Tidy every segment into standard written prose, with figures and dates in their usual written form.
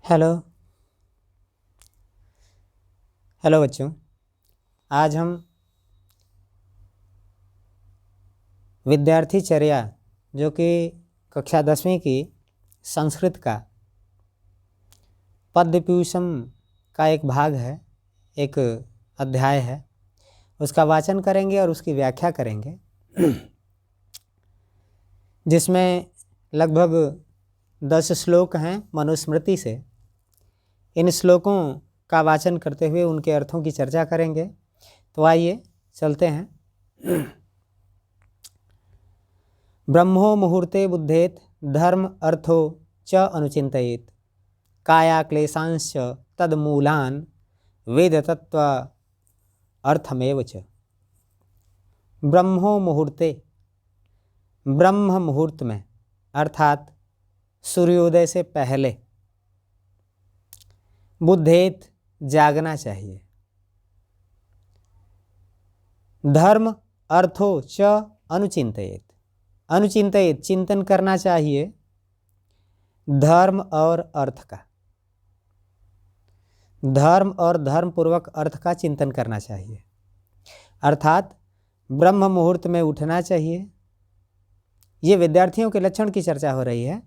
Hello hello बच्चों। आज हम विद्यार्थी चर्या जो कि कक्षा 10वीं की संस्कृत का पद्यपूषम का एक भाग है, एक अध्याय है, उसका वाचन करेंगे और उसकी व्याख्या करेंगे, जिसमें लगभग 10 श्लोक हैं मनुस्मृति से। इन श्लोकों का वाचन करते हुए उनके अर्थों की चर्चा करेंगे। तो आइए चलते हैं। ब्रह्मो मुहूर्ते बुद्धेत धर्म अर्थो च अनुचिंतयेत काया क्लेशांश तदमूलान वेद तत्व अर्थमेव च। ब्रह्मो मुहूर्ते, ब्रह्म मुहूर्त में अर्थात सूर्योदय से पहले, बुद्धेत जागना चाहिए, धर्म अर्थो च अनुचिंतयेत, अनुचिंतयेत चिंतन करना चाहिए धर्म और अर्थ का, धर्म और धर्म पूर्वक अर्थ का चिंतन करना चाहिए। अर्थात ब्रह्म मुहूर्त में उठना चाहिए। ये विद्यार्थियों के लक्षण की चर्चा हो रही है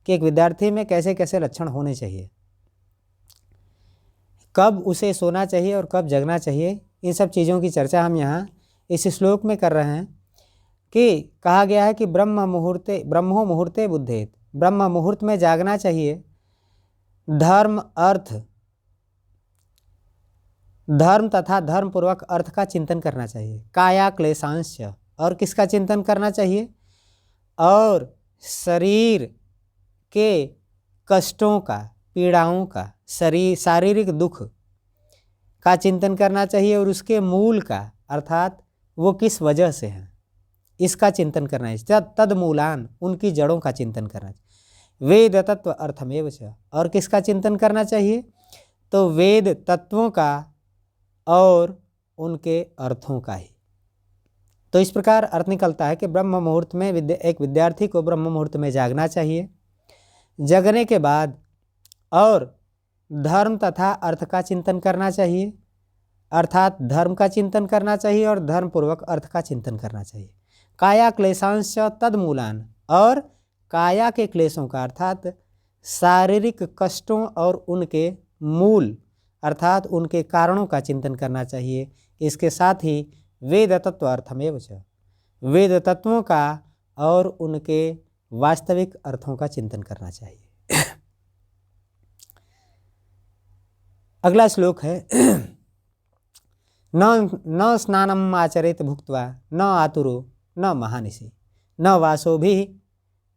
कि एक विद्यार्थी में कैसे कैसे लक्षण होने चाहिए, कब उसे सोना चाहिए और कब जगना चाहिए। इन सब चीज़ों की चर्चा हम यहाँ इस श्लोक में कर रहे हैं कि कहा गया है कि ब्रह्मो मुहूर्ते बुद्धेत, ब्रह्म मुहूर्त में जागना चाहिए, धर्म अर्थ, धर्म तथा धर्म पूर्वक अर्थ का चिंतन करना चाहिए। काया क्लेशांश, और किसका चिंतन करना चाहिए, और शरीर के कष्टों का, पीड़ाओं का, शारीरिक दुख का चिंतन करना चाहिए, और उसके मूल का अर्थात वो किस वजह से हैं इसका चिंतन करना है। तदमूलान, उनकी जड़ों का चिंतन करना चाहिए। वेद तत्व अर्थमेव च, और किसका चिंतन करना चाहिए, तो वेद तत्वों का और उनके अर्थों का ही। तो इस प्रकार अर्थ निकलता है कि ब्रह्म मुहूर्त में एक विद्यार्थी को ब्रह्म मुहूर्त में जागना चाहिए, जगने के बाद और धर्म तथा अर्थ का चिंतन करना चाहिए, अर्थात धर्म का चिंतन करना चाहिए और धर्म पूर्वक अर्थ का चिंतन करना चाहिए। काया क्लेशांश तदमूलान, और काया के क्लेशों का अर्थात शारीरिक कष्टों और उनके मूल अर्थात उनके कारणों का चिंतन करना चाहिए। इसके साथ ही वेद तत्व अर्थमेव च, वेद तत्वों का और उनके वास्तविक अर्थों का चिंतन करना चाहिए। अगला श्लोक है न स्नानम आचरेत भुक्त्वा न आतुरो न महानिशि न वासोभिः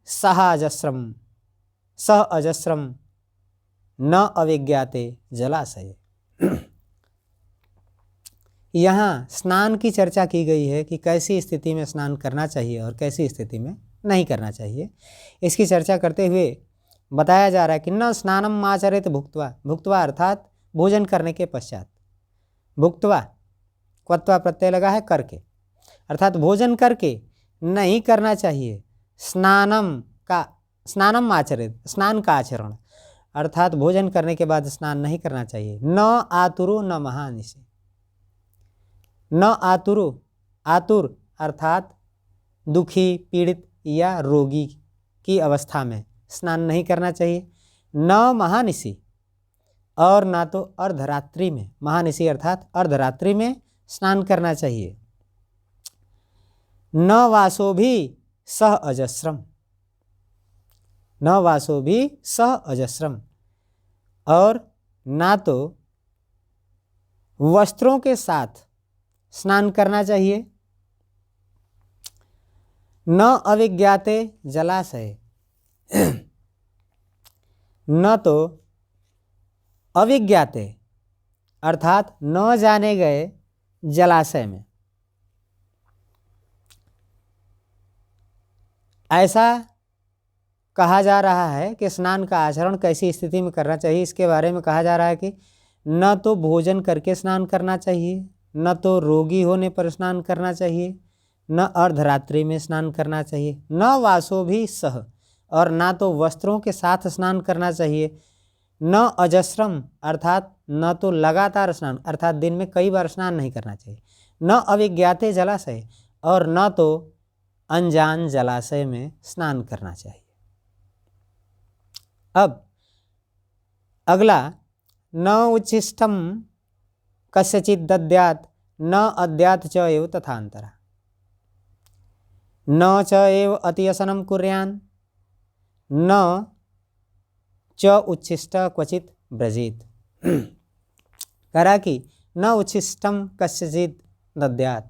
सह अजस्रम न अविज्ञाते जलाशय। यहाँ स्नान की चर्चा की गई है कि कैसी स्थिति में स्नान करना चाहिए और कैसी स्थिति में नहीं करना चाहिए। इसकी चर्चा करते हुए बताया जा रहा है कि न स्नानम आचरेत भुक्त्वा, भुक्त्वा अर्थात भोजन करने के पश्चात, भुक्त्वा क्वत्वा प्रत्यय लगा है करके, अर्थात भोजन करके नहीं करना चाहिए। स्नानम आचरित, स्नान का आचरण, अर्थात भोजन करने के बाद स्नान नहीं करना चाहिए। न आतुरो न महानिशि, न आतुरो, आतुर अर्थात दुखी, पीड़ित या रोगी की अवस्था में स्नान नहीं करना चाहिए। न महानिशि, और ना तो अर्धरात्रि में, महानिशि अर्थात अर्धरात्रि में स्नान करना चाहिए। न वासो भी सह अजस्रम, न वासो भी सह अजस्रम, और ना तो वस्त्रों के साथ स्नान करना चाहिए। न अविज्ञाते जलाशय, न तो अविज्ञाते अर्थात न जाने गए जलाशय में। ऐसा कहा जा रहा है कि स्नान का आचरण कैसी स्थिति में करना चाहिए। इसके बारे में कहा जा रहा है कि न तो भोजन करके स्नान करना चाहिए, न तो रोगी होने पर स्नान करना चाहिए, न अर्धरात्रि में स्नान करना चाहिए, न वासो भी सह, और ना तो वस्त्रों के साथ स्नान करना चाहिए। न अजस्रम अर्थात न तो लगातार स्नान अर्थात दिन में कई बार स्नान नहीं करना चाहिए, न अविज्ञाते जलाशय और न तो अनजान जलाशय में स्नान करना चाहिए। अब अगला, न उच्छिष्टम कस्यचित् दद्यात् न अद्यात् च एव तथान्तरा, न च एव अतिशयनं कुर्यान् न च उच्छिष्ट क्वचित ब्रजेत। करा कि न उच्छिष्टम कस्यचित् दद्यात्,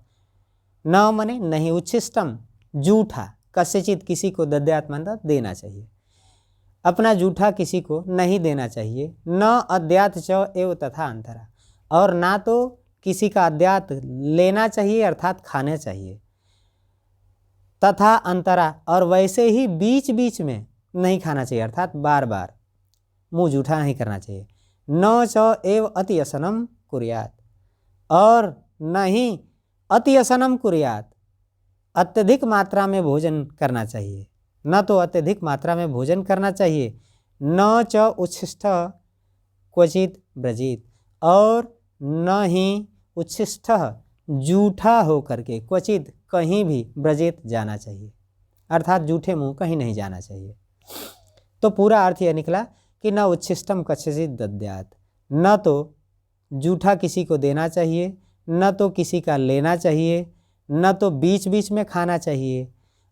न मने नहीं, उच्छिष्टम जूठा, कस्यचित् किसी को, दद्यात् मतलब देना चाहिए, अपना जूठा किसी को नहीं देना चाहिए। न अद्यात च एव तथा अंतरा, और ना तो किसी का अद्यात लेना चाहिए अर्थात खाना चाहिए, तथा अंतरा और वैसे ही बीच बीच में नहीं खाना चाहिए अर्थात बार बार मुंह जूठा नहीं करना चाहिए। न च एव अति असनम कुर्यात, और नहीं अति असनम कुर्यात, अत्यधिक मात्रा में भोजन करना चाहिए, न तो अत्यधिक मात्रा में भोजन करना चाहिए। न च उच्छिष्ट क्वचित ब्रजित, और न ही उच्छिष्ट जूठा हो करके क्वचित कहीं भी ब्रजित जाना चाहिए अर्थात जूठे मुंह कहीं नहीं जाना चाहिए। तो पूरा अर्थ यह निकला कि न उच्छिष्टम कस्यचित् दद्यात्, न तो जूठा किसी को देना चाहिए, न तो किसी का लेना चाहिए, न तो बीच बीच में खाना चाहिए,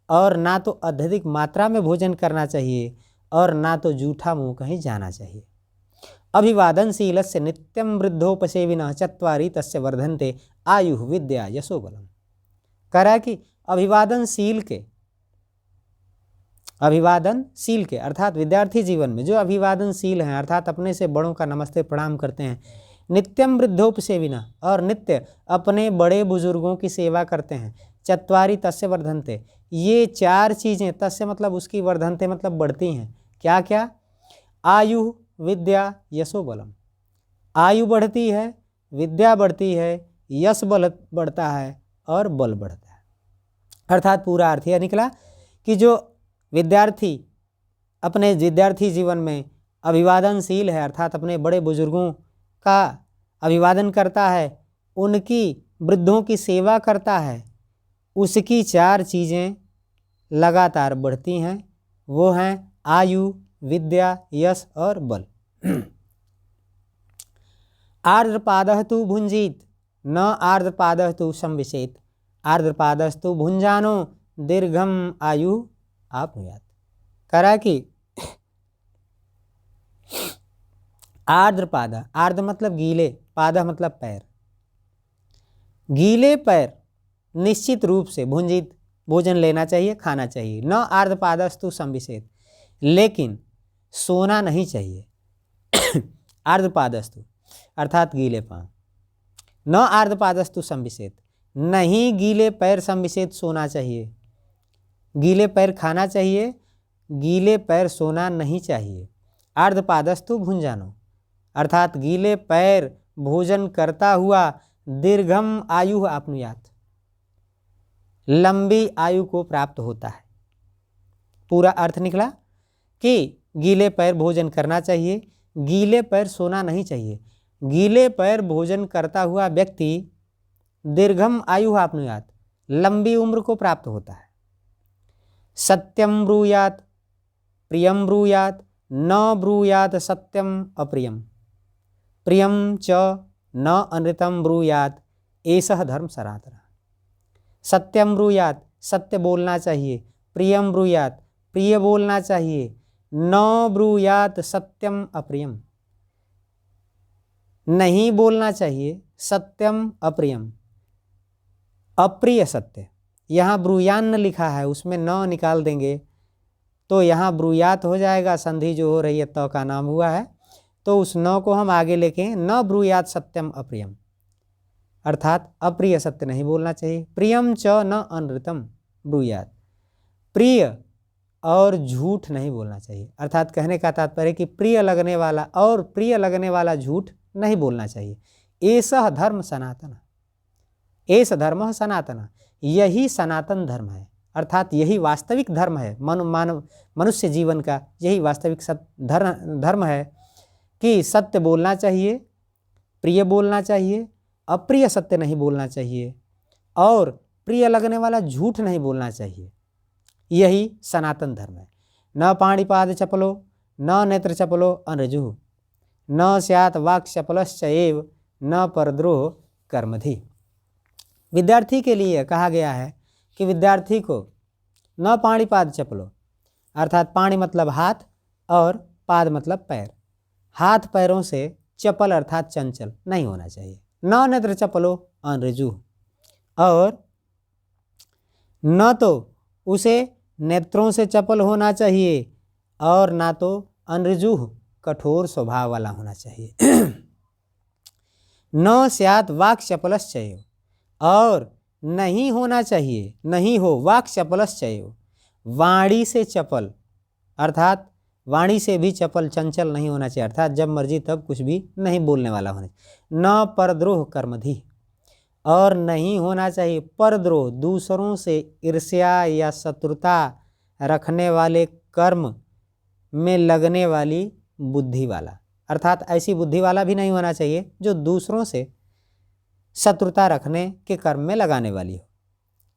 और ना तो अत्यधिक मात्रा में भोजन करना चाहिए, और ना तो जूठा मुंह कहीं जाना चाहिए। अभिवादनशीलस्य नित्यं वृद्धोपसेविनः चत्वारि तस्य वर्धन्ते आयुः विद्या यशो बलम्। करा कि अभिवादनशील के अर्थात विद्यार्थी जीवन में जो अभिवादनशील हैं अर्थात अपने से बड़ों का नमस्ते प्रणाम करते हैं, नित्यम वृद्धोपसेविनः और नित्य अपने बड़े बुजुर्गों की सेवा करते हैं, चत्वारि तस्य वर्धन्ते, ये चार चीज़ें, तस्य मतलब उसकी, वर्धन्ते मतलब बढ़ती हैं। क्या क्या? आयु विद्या यशो बलम, आयु बढ़ती है, विद्या बढ़ती है, यश बल बढ़ता है और बल बढ़ता है। अर्थात पूरा अर्थ यह निकला कि जो विद्यार्थी अपने विद्यार्थी जीवन में अभिवादनशील है अर्थात अपने बड़े बुजुर्गों का अभिवादन करता है, उनकी वृद्धों की सेवा करता है, उसकी चार चीज़ें लगातार बढ़ती हैं, वो हैं आयु, विद्या, यश और बल। आर्द्रपादः तु भुंजीत न आर्द्रपादः तु संविशेत, आर्द्रपादस्तु भुंजानो दीर्घम आयु आपनुयात। करा कि आर्द्रपाद, आर्द्र मतलब गीले, पाद मतलब पैर, गीले पैर निश्चित रूप से भुंजित भोजन लेना चाहिए, खाना चाहिए। न आर्द्रपादस्तु संविशेत, लेकिन सोना नहीं चाहिए। आर्द्रपादस्तु अर्थात गीले पांव, न आर्द्रपादस्तु संविशेत, नहीं गीले पैर संविशेत सोना चाहिए, गीले पैर खाना चाहिए, गीले पैर सोना नहीं चाहिए। आर्द्रपादस्तु भुंजानो अर्थात गीले पैर भोजन करता हुआ दीर्घम आयु आपनुयात, लंबी आयु को प्राप्त होता है। पूरा अर्थ निकला कि गीले पैर भोजन करना चाहिए, गीले पैर सोना नहीं चाहिए, गीले पैर भोजन करता हुआ व्यक्ति दीर्घम आयु आपनुयात, लंबी उम्र को प्राप्त होता है। सत्यम ब्रूयात प्रियम ब्रूयात न ब्रूयात सत्यम अप्रियम, प्रियम च न अनृतम ब्रूयात एषः धर्म सनातनः। सत्यम ब्रूयात सत्य बोलना चाहिए, प्रियम ब्रूयात प्रिय बोलना चाहिए, न ब्रूयात सत्यम अप्रियम नहीं बोलना चाहिए, सत्यम अप्रियम अप्रिय सत्य। यहाँ ब्रूयान लिखा है, उसमें न निकाल देंगे तो यहाँ ब्रूयात हो जाएगा, संधि जो हो रही है तो का नाम हुआ है, तो उस न को हम आगे लेके न ब्रूयात सत्यम अप्रियम अर्थात अप्रिय सत्य नहीं बोलना चाहिए। प्रियम च न अनृतम ब्रूयात, प्रिय और झूठ नहीं बोलना चाहिए, अर्थात कहने का तात्पर्य कि प्रिय लगने वाला और प्रिय लगने वाला झूठ नहीं बोलना चाहिए। एषः धर्म सनातन, एष धर्म सनातन, यही सनातन धर्म है अर्थात यही वास्तविक धर्म है, मनुष्य जीवन का यही वास्तविक धर्म है। कि सत्य बोलना चाहिए, प्रिय बोलना चाहिए, अप्रिय सत्य नहीं बोलना चाहिए और प्रिय लगने वाला झूठ नहीं बोलना चाहिए। यही सनातन धर्म है। न पाणिपाद चपलो न नेत्र चपलो अनृजुः न स्यात् वाक् चपलश्च एव न परद्रोह कर्मधि। विद्यार्थी के लिए कहा गया है कि विद्यार्थी को न पाणिपाद चपलो, अर्थात पाणी मतलब हाथ और पाद मतलब पैर, हाथ पैरों से चपल अर्थात चंचल नहीं होना चाहिए। न नेत्र चपलो अनृजुः, और न तो उसे नेत्रों से चपल होना चाहिए और ना तो अनृजुः कठोर स्वभाव वाला होना चाहिए। न स्यात् वाक् चपलश्च एव, और नहीं होना चाहिए, नहीं हो वाक् चपलश्च एव, वाणी से चपल अर्थात वाणी से भी चपल चंचल नहीं होना चाहिए, अर्थात जब मर्जी तब कुछ भी नहीं बोलने वाला होना चाहिए। न परद्रोह कर्मधि, और नहीं होना चाहिए परद्रोह, दूसरों से ईर्ष्या या शत्रुता रखने वाले कर्म में लगने वाली बुद्धि वाला, अर्थात ऐसी बुद्धि वाला भी नहीं होना चाहिए जो दूसरों से शत्रुता रखने के कर्म में लगाने वाली हो।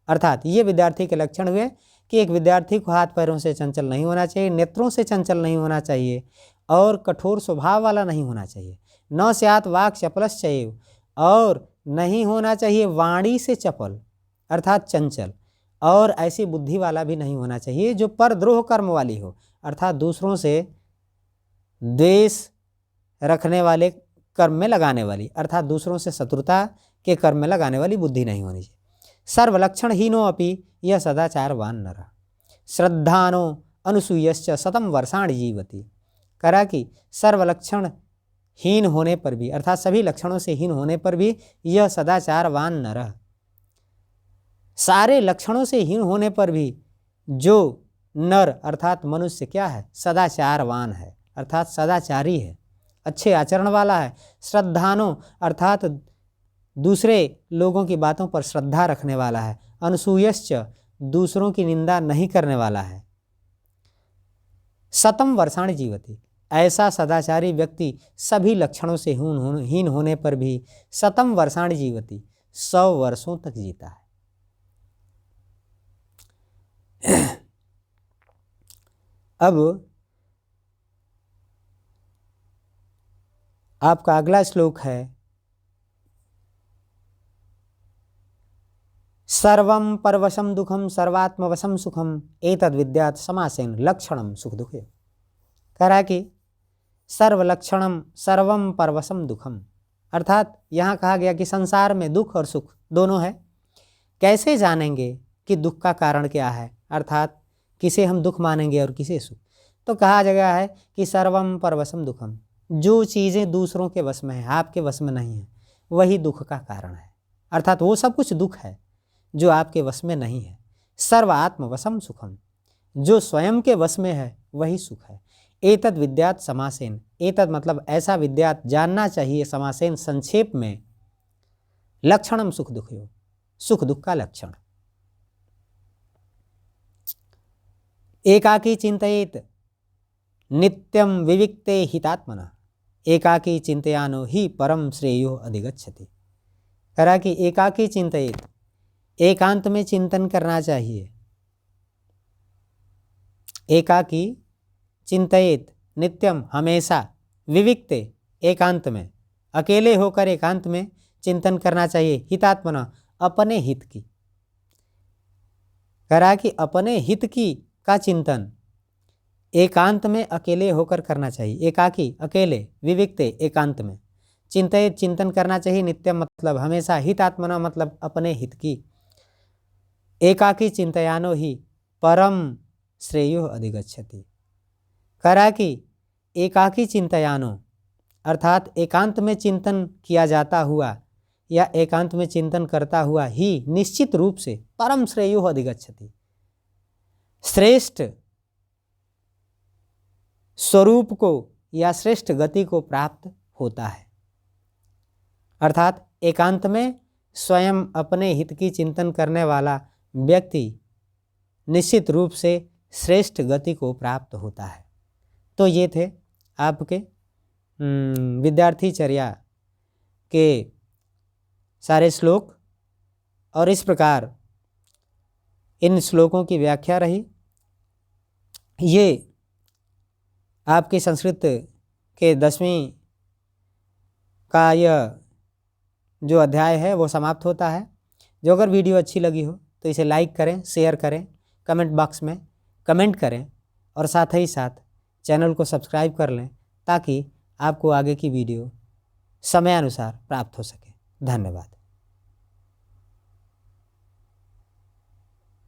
अर्थात ये विद्यार्थी के लक्षण हुए कि एक विद्यार्थी को हाथ पैरों से चंचल नहीं होना चाहिए, नेत्रों से चंचल नहीं होना चाहिए और कठोर स्वभाव वाला नहीं होना चाहिए। न स्यात् वाक् चपलश्च एव, और नहीं होना चाहिए वाणी से चपल अर्थात चंचल, और ऐसी बुद्धि वाला भी नहीं होना चाहिए जो परद्रोह कर्म वाली हो, अर्थात दूसरों से द्वेष रखने वाले कर्म में लगाने वाली, अर्थात दूसरों से शत्रुता के कर्म में लगाने वाली बुद्धि नहीं होनी चाहिए। सर्वलक्षण हीनो अपि यह सदाचारवान नरः श्रद्धानो अनुसूयश्च शतं वर्षाणि जीवति। करा कि सर्वलक्षण हीन होने पर भी, अर्थात सभी लक्षणों से हीन होने पर भी यह सदाचारवान नरः, सारे लक्षणों से हीन होने पर भी जो नर अर्थात मनुष्य क्या है, सदाचारवान है, अर्थात सदाचारी है, अच्छे आचरण वाला है। श्रद्धानो अर्थात दूसरे लोगों की बातों पर श्रद्धा रखने वाला है। अनुसूयश्च दूसरों की निंदा नहीं करने वाला है। शतं वर्षाणि जीवति, ऐसा सदाचारी व्यक्ति सभी लक्षणों से हीन होने पर भी शतं वर्षाणि जीवति 100 वर्षों तक जीता है। अब आपका अगला श्लोक है सर्वं परवशं दुखम सर्वात्मवशं सुखम एतद् विद्यात् समासेन लक्षणम सुख दुखे। कह रहा कि सर्वलक्षणम सर्वं परवशं दुखम, अर्थात यहाँ कहा गया कि संसार में दुख और सुख दोनों है। कैसे जानेंगे कि दुख का कारण क्या है, अर्थात किसे हम दुख मानेंगे और किसे सुख। तो कहा गया है कि सर्वं परवशं दुखम, जो चीज़ें दूसरों के वश में है, आपके वश में नहीं है, वही दुख का कारण है, अर्थात वो सब कुछ दुख है जो आपके वश में नहीं है। सर्व आत्मवशम सुखम, जो स्वयं के वश में है वही सुख है। एतद् विद्यात् समासेन, एतद् मतलब ऐसा विद्यात् जानना चाहिए, समासेन संक्षेप में, लक्षणम सुख दुखयो, सुख दुख का लक्षण। एकाकी चिंतयेत नित्यम विविक्ते हितात्मना एकाकी चिंतयानो ही परम श्रेयो अधिगच्छति। करा कि एकाकी चिंतयेत, एकांत में चिंतन करना चाहिए। एकाकी चिंतयेत नित्यम हमेशा, विविक्ते एकांत में, अकेले होकर एकांत में चिंतन करना चाहिए। हितात्मना अपने हित की, करा कि अपने हित की का चिंतन एकांत में अकेले होकर करना चाहिए। एकाकी अकेले, विविक्ते एकांत में, चिंतयेत चिंतन करना चाहिए, नित्यम मतलब हमेशा, हितात्मना मतलब अपने हित की। एकाकी चिंतयानो ही परम श्रेयो अधिगच्छति। करा कि एकाकी चिंतयानो अर्थात एकांत में चिंतन किया जाता हुआ या एकांत में चिंतन करता हुआ ही निश्चित रूप से परम श्रेयो अधिगच्छति, श्रेष्ठ स्वरूप को या श्रेष्ठ गति को प्राप्त होता है। अर्थात एकांत में स्वयं अपने हित की चिंतन करने वाला व्यक्ति निश्चित रूप से श्रेष्ठ गति को प्राप्त होता है। तो ये थे आपके विद्यार्थी चर्या के सारे श्लोक और इस प्रकार इन श्लोकों की व्याख्या रही। ये आपकी संस्कृत के 10वीं का यह जो अध्याय है वो समाप्त होता है। जो अगर वीडियो अच्छी लगी हो तो इसे लाइक करें, शेयर करें, कमेंट बॉक्स में कमेंट करें और साथ ही साथ चैनल को सब्सक्राइब कर लें ताकि आपको आगे की वीडियो समयानुसार प्राप्त हो सके। धन्यवाद।